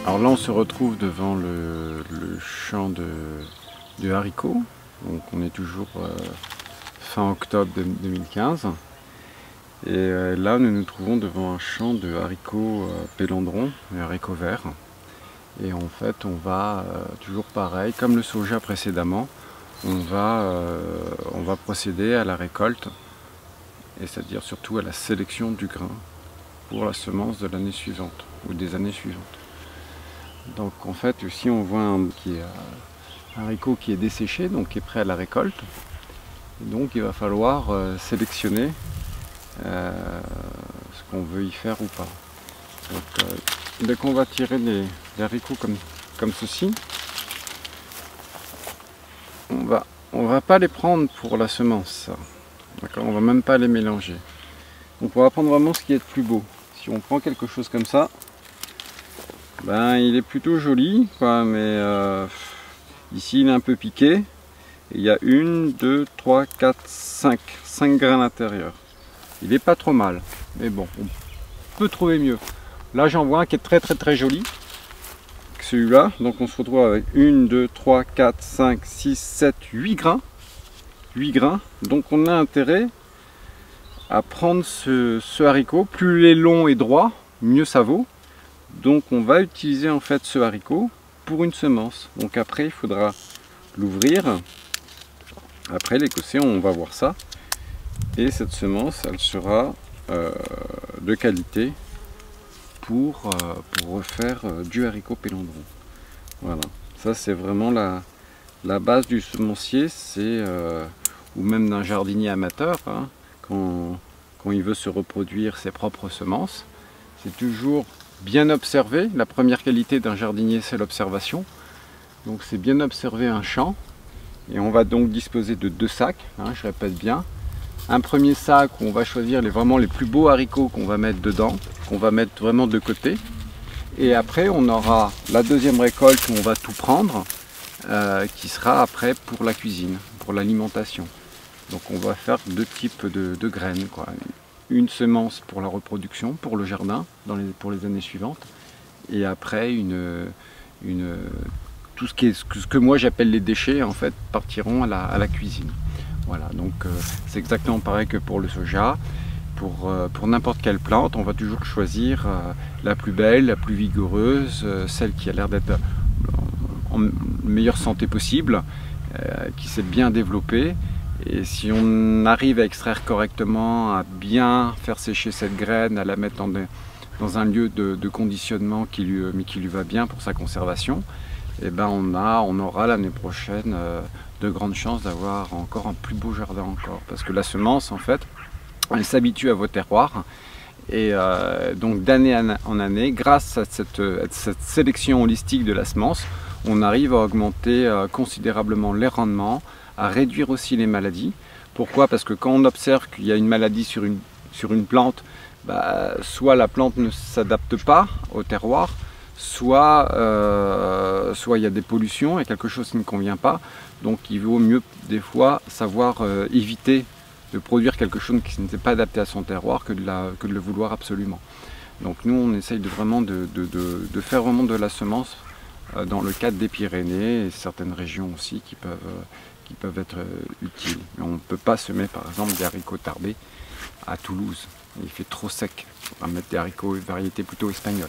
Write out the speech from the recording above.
Alors là on se retrouve devant le champ de haricots, donc on est toujours fin octobre 2015 et là nous nous trouvons devant un champ de haricots pélandrons, des haricots verts, et en fait on va toujours pareil comme le soja précédemment, on va procéder à la récolte, et c'est-à-dire surtout à la sélection du grain pour la semence de l'année suivante ou des années suivantes. Donc en fait ici on voit un haricot qui est desséché, donc qui est prêt à la récolte. Et donc il va falloir sélectionner ce qu'on veut y faire ou pas. Donc, dès qu'on va tirer les haricots comme ceci, on va pas les prendre pour la semence, d'accord, on va même pas les mélanger. Donc on va prendre vraiment ce qui est le plus beau. Si on prend quelque chose comme ça, ben il est plutôt joli, quoi, mais ici il est un peu piqué. Et il y a 1, 2, 3, 4, 5 grains à l'intérieur. Il est pas trop mal, mais bon, on peut trouver mieux. Là j'en vois un qui est très joli, celui-là. Donc on se retrouve avec 1, 2, 3, 4, 5, 6, 7, 8 grains. 8 grains. Donc on a intérêt à prendre ce haricot. Plus il est long et droit, mieux ça vaut. Donc on va utiliser en fait ce haricot pour une semence. Donc après il faudra l'ouvrir. Après l'écosser, on va voir ça. Et cette semence, elle sera de qualité pour refaire du haricot pélandron. Voilà, ça c'est vraiment la base du semencier, ou même d'un jardinier amateur, hein, quand il veut se reproduire ses propres semences. C'est toujours bien observer. La première qualité d'un jardinier, c'est l'observation. Donc c'est bien observer un champ. Et on va donc disposer de 2 sacs, hein, je répète bien. Un premier sac où on va choisir vraiment les plus beaux haricots qu'on va mettre dedans, qu'on va mettre vraiment de côté. Et après on aura la deuxième récolte où on va tout prendre, qui sera après pour la cuisine, pour l'alimentation. Donc on va faire 2 types de graines, quoi. Une semence pour la reproduction, pour le jardin, pour les années suivantes. Et après tout ce que moi j'appelle les déchets, en fait, partiront à la cuisine. Voilà, donc c'est exactement pareil que pour le soja. Pour n'importe quelle plante, on va toujours choisir la plus belle, la plus vigoureuse, celle qui a l'air d'être en meilleure santé possible, qui s'est bien développée. Et si on arrive à extraire correctement, à bien faire sécher cette graine, à la mettre dans un lieu de conditionnement qui lui va bien pour sa conservation, et ben on aura l'année prochaine de grandes chances d'avoir encore un plus beau jardin encore. Parce que la semence, en fait, elle s'habitue à vos terroirs. Et donc d'année en année, grâce à cette sélection holistique de la semence, on arrive à augmenter considérablement les rendements, à réduire aussi les maladies. Pourquoi? Parce que quand on observe qu'il y a une maladie sur une plante, bah, soit la plante ne s'adapte pas au terroir, soit il y a des pollutions et quelque chose qui ne convient pas. Donc il vaut mieux des fois savoir éviter de produire quelque chose qui n'était pas adapté à son terroir que de le vouloir absolument. Donc nous on essaye vraiment de faire vraiment de la semence dans le cadre des Pyrénées et certaines régions aussi qui peuvent être utiles. Mais on ne peut pas semer par exemple des haricots tarbés à Toulouse. Il fait trop sec. On va mettre des haricots de variété plutôt espagnole.